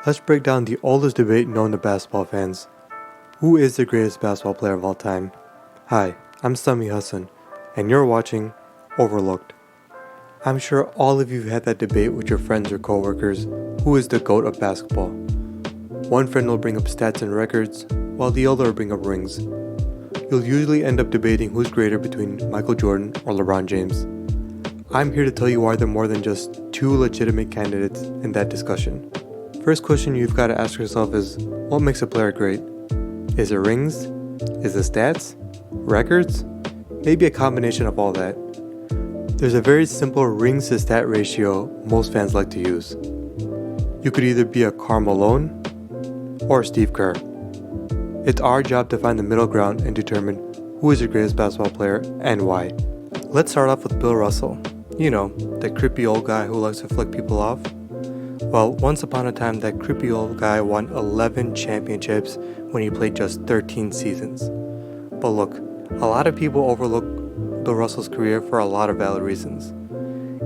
Let's break down the oldest debate known to basketball fans. Who is the greatest basketball player of all time? Hi, I'm Sami Hassan, and you're watching Overlooked. I'm sure all of you have had that debate with your friends or coworkers. Who is the GOAT of basketball? One friend will bring up stats and records, while the other will bring up rings. You'll usually end up debating who's greater between Michael Jordan or LeBron James. I'm here to tell you why there are more than just two legitimate candidates in that discussion. First question you've got to ask yourself is, what makes a player great? Is it rings? Is it stats? Records? Maybe a combination of all that. There's a very simple rings to stat ratio most fans like to use. You could either be a Karl Malone or Steve Kerr. It's our job to find the middle ground and determine who is the greatest basketball player and why. Let's start off with Bill Russell. You know, that creepy old guy who likes to flick people off. Well, once upon a time, that creepy old guy won 11 championships when he played just 13 seasons. But look, a lot of people overlook Bill Russell's career for a lot of valid reasons.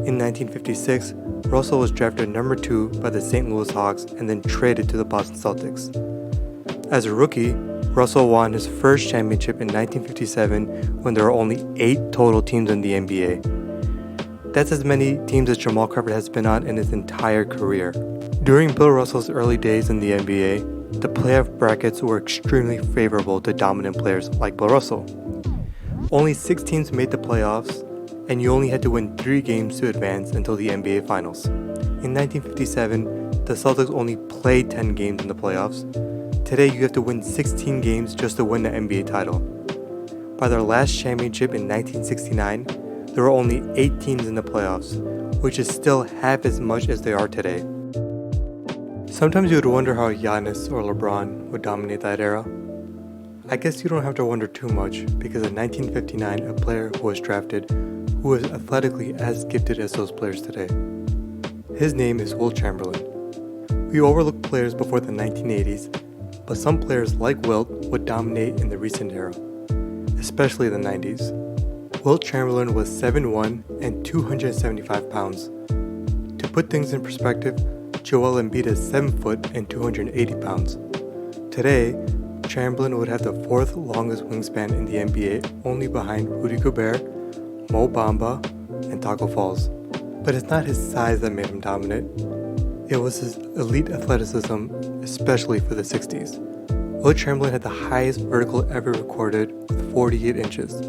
In 1956, Russell was drafted number 2 by the St. Louis Hawks and then traded to the Boston Celtics. As a rookie, Russell won his first championship in 1957 when there were only 8 total teams in the NBA. That's as many teams as Jamal Crawford has been on in his entire career. During Bill Russell's early days in the NBA, the playoff brackets were extremely favorable to dominant players like Bill Russell. Only 6 teams made the playoffs, and you only had to win 3 games to advance until the NBA Finals. In 1957, the Celtics only played 10 games in the playoffs. Today, you have to win 16 games just to win the NBA title. By their last championship in 1969, there were only 8 teams in the playoffs, which is still half as much as they are today. Sometimes you would wonder how Giannis or LeBron would dominate that era. I guess you don't have to wonder too much, because in 1959, a player who was drafted who was athletically as gifted as those players today. His name is Wilt Chamberlain. We overlook players before the 1980s, but some players like Wilt would dominate in the recent era, especially the 90s. Wilt Chamberlain was 7'1" and 275 pounds. To put things in perspective, Joel Embiid is 7 foot and 280 pounds. Today, Chamberlain would have the 4th longest wingspan in the NBA, only behind Rudy Gobert, Mo Bamba, and Taco Falls. But it's not his size that made him dominant. It was his elite athleticism, especially for the 60s. Wilt Chamberlain had the highest vertical ever recorded with 48 inches.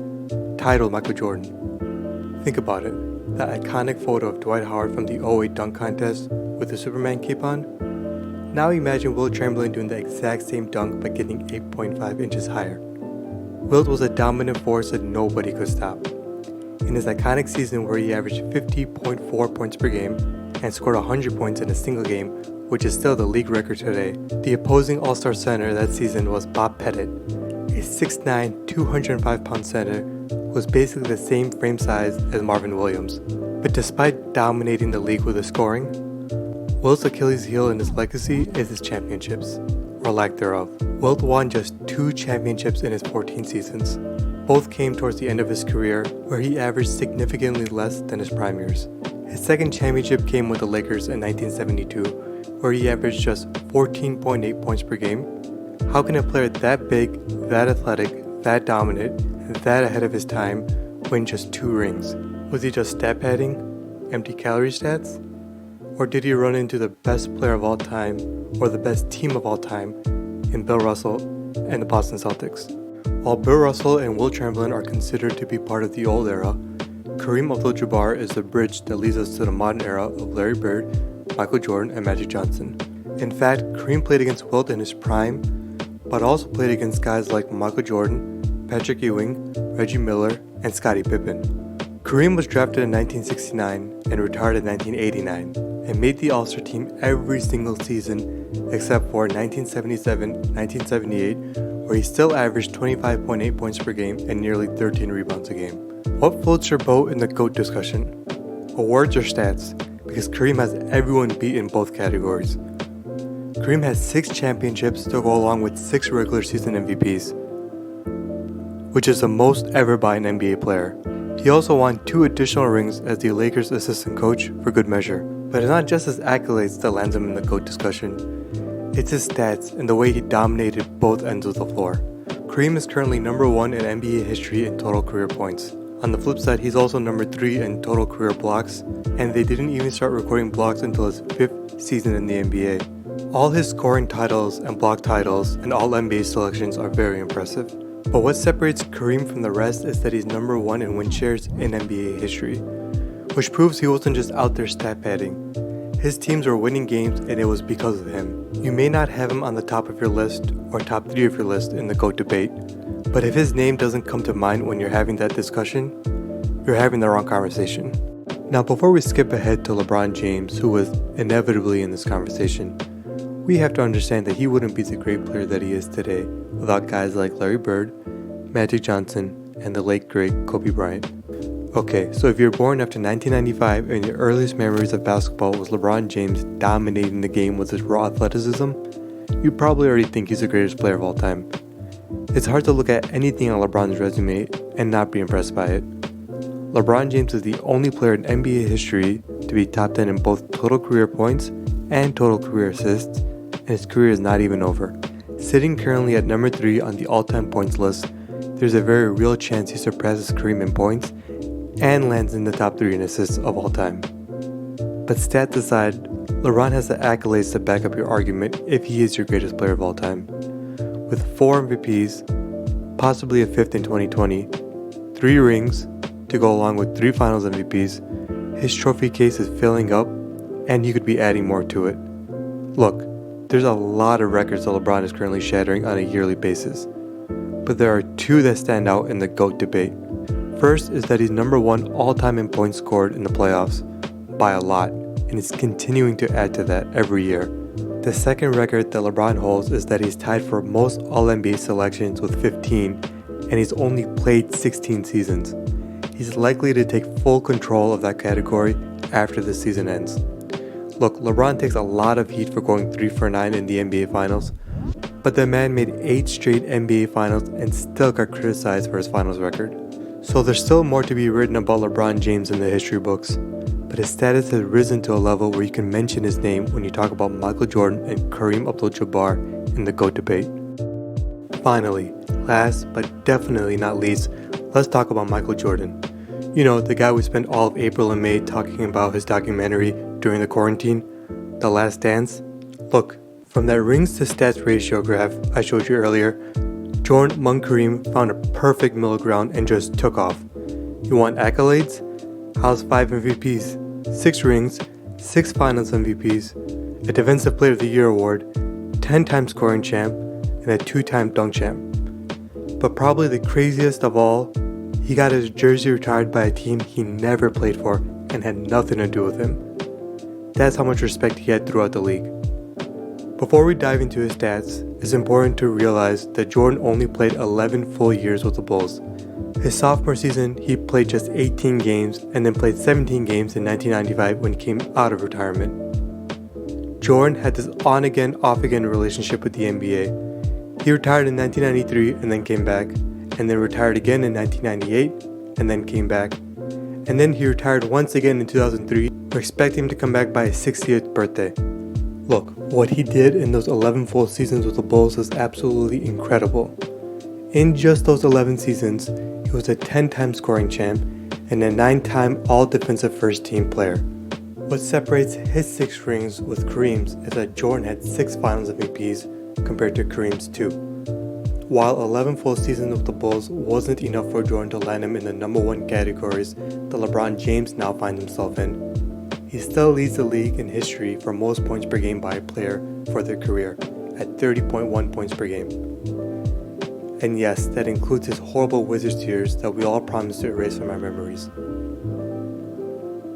Titled Michael Jordan. Think about it, that iconic photo of Dwight Howard from the '08 dunk contest with the Superman cape on. Now imagine Wilt Chamberlain doing the exact same dunk but getting 8.5 inches higher. Wilt was a dominant force that nobody could stop. In his iconic season where he averaged 50.4 points per game and scored 100 points in a single game, which is still the league record today, the opposing All-Star center that season was Bob Pettit, a 6'9", 205-pound center was basically the same frame size as Marvin Williams. But despite dominating the league with his scoring, Wilt's Achilles heel in his legacy is his championships, or lack thereof. Wilt won just 2 championships in his 14 seasons. Both came towards the end of his career, where he averaged significantly less than his prime years. His second championship came with the Lakers in 1972, where he averaged just 14.8 points per game. How can a player that big, that athletic, that dominant, and that ahead of his time win just 2 rings? Was he just stat padding? Empty calorie stats? Or did he run into the best player of all time, or the best team of all time, in Bill Russell and the Boston Celtics? While Bill Russell and Wilt Chamberlain are considered to be part of the old era, Kareem Abdul Jabbar is the bridge that leads us to the modern era of Larry Bird, Michael Jordan, and Magic Johnson. In fact, Kareem played against Wilt in his prime, but also played against guys like Michael Jordan, Patrick Ewing, Reggie Miller, and Scottie Pippen. Kareem was drafted in 1969 and retired in 1989, and made the All-Star team every single season except for 1977-1978, where he still averaged 25.8 points per game and nearly 13 rebounds a game. What floats your boat in the GOAT discussion? Awards or stats? Because Kareem has everyone beat in both categories. Kareem has 6 championships to go along with 6 regular season MVPs, which is the most ever by an NBA player. He also won 2 additional rings as the Lakers assistant coach for good measure. But it's not just his accolades that lands him in the GOAT discussion. It's his stats and the way he dominated both ends of the floor. Kareem is currently number 1 in NBA history in total career points. On the flip side, he's also number 3 in total career blocks, and they didn't even start recording blocks until his 5th season in the NBA. All his scoring titles and block titles and all NBA selections are very impressive. But what separates Kareem from the rest is that he's number 1 in win shares in NBA history, which proves he wasn't just out there stat padding. His teams were winning games and it was because of him. You may not have him on the top of your list or top 3 of your list in the GOAT debate, but if his name doesn't come to mind when you're having that discussion, you're having the wrong conversation. Now, before we skip ahead to LeBron James, who was inevitably in this conversation, we have to understand that he wouldn't be the great player that he is today without guys like Larry Bird, Magic Johnson, and the late great Kobe Bryant. Okay, so if you're born after 1995 and your earliest memories of basketball was LeBron James dominating the game with his raw athleticism, you probably already think he's the greatest player of all time. It's hard to look at anything on LeBron's resume and not be impressed by it. LeBron James is the only player in NBA history to be top 10 in both total career points and total career assists, and his career is not even over. Sitting currently at number 3 on the all-time points list, there's a very real chance he surpasses Kareem in points and lands in the top 3 in assists of all time. But stats aside, LeBron has the accolades to back up your argument if he is your greatest player of all time. With 4 MVPs, possibly a 5th in 2020, 3 rings to go along with 3 finals MVPs, his trophy case is filling up and he could be adding more to it. Look, there's a lot of records that LeBron is currently shattering on a yearly basis, but there are 2 that stand out in the GOAT debate. First is that he's number 1 all-time in points scored in the playoffs, by a lot, and is continuing to add to that every year. The second record that LeBron holds is that he's tied for most All-NBA selections with 15, and he's only played 16 seasons. He's likely to take full control of that category after the season ends. Look, LeBron takes a lot of heat for going 3 for 9 in the NBA Finals, but the man made 8 straight NBA Finals and still got criticized for his finals record. So there's still more to be written about LeBron James in the history books, but his status has risen to a level where you can mention his name when you talk about Michael Jordan and Kareem Abdul Jabbar in the GOAT debate. Finally, last but definitely not least, let's talk about Michael Jordan. You know, the guy we spent all of April and May talking about his documentary during the quarantine, The Last Dance. Look, from that rings to stats ratio graph I showed you earlier, Jordan among Kareem found a perfect middle ground and just took off. You want accolades? How's 5 MVPs, 6 rings, 6 finals MVPs, a Defensive Player of the Year award, 10-time scoring champ, and a 2-time dunk champ. But probably the craziest of all, he got his jersey retired by a team he never played for and had nothing to do with him. That's how much respect he had throughout the league. Before we dive into his stats, it's important to realize that Jordan only played 11 full years with the Bulls. His sophomore season, he played just 18 games and then played 17 games in 1995 when he came out of retirement. Jordan had this on-again, off-again relationship with the NBA. He retired in 1993 and then came back, and then retired again in 1998 and then came back. And then he retired once again in 2003. We're expecting him to come back by his 60th birthday. Look, what he did in those 11 full seasons with the Bulls is absolutely incredible. In just those 11 seasons, he was a 10-time scoring champ and a 9-time all-defensive first-team player. What separates his 6 rings with Kareem's is that Jordan had 6 finals MVPs compared to Kareem's 2. While 11 full seasons with the Bulls wasn't enough for Jordan to land him in the number 1 categories that LeBron James now finds himself in, he still leads the league in history for most points per game by a player for their career at 30.1 points per game. And yes, that includes his horrible Wizards years that we all promised to erase from our memories.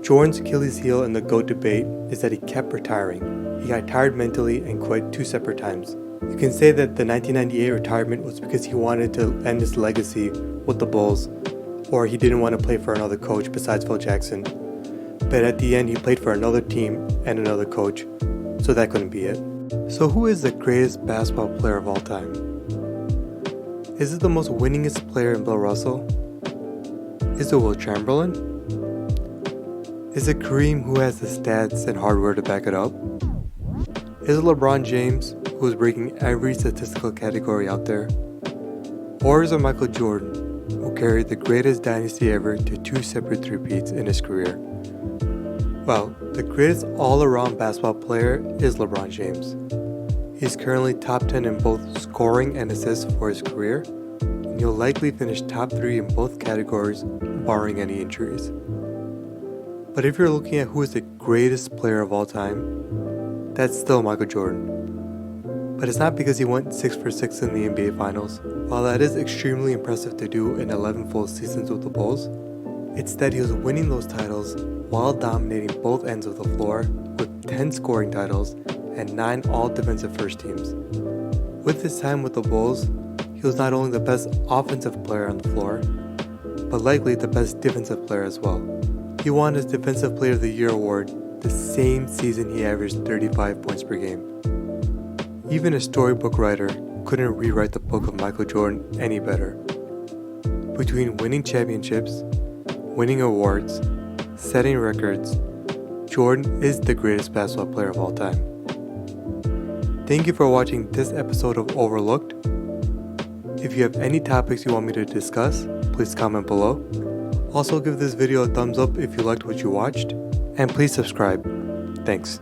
Jordan's Achilles heel in the GOAT debate is that he kept retiring. He got tired mentally and quit 2 separate times. You can say that the 1998 retirement was because he wanted to end his legacy with the Bulls, or he didn't want to play for another coach besides Phil Jackson. But at the end, he played for another team and another coach, so that couldn't be it. So who is the greatest basketball player of all time? Is it the most winningest player in Bill Russell? Is it Wilt Chamberlain? Is it Kareem, who has the stats and hardware to back it up? Is it LeBron James, who was breaking every statistical category out there? Or is it Michael Jordan, who carried the greatest dynasty ever to 2 separate three-peats in his career? Well, the greatest all-around basketball player is LeBron James. He's currently top 10 in both scoring and assists for his career, and he'll likely finish top 3 in both categories, barring any injuries. But if you're looking at who is the greatest player of all time, that's still Michael Jordan. But it's not because he went 6 for 6 in the NBA Finals. While that is extremely impressive to do in 11 full seasons with the Bulls, it's that he was winning those titles while dominating both ends of the floor with 10 scoring titles and 9 all-defensive first teams. With his time with the Bulls, he was not only the best offensive player on the floor, but likely the best defensive player as well. He won his Defensive Player of the Year award the same season he averaged 35 points per game. Even a storybook writer couldn't rewrite the book of Michael Jordan any better. Between winning championships, winning awards, setting records, Jordan is the greatest basketball player of all time. Thank you for watching this episode of Overlooked. If you have any topics you want me to discuss, please comment below. Also give this video a thumbs up if you liked what you watched, and please subscribe. Thanks.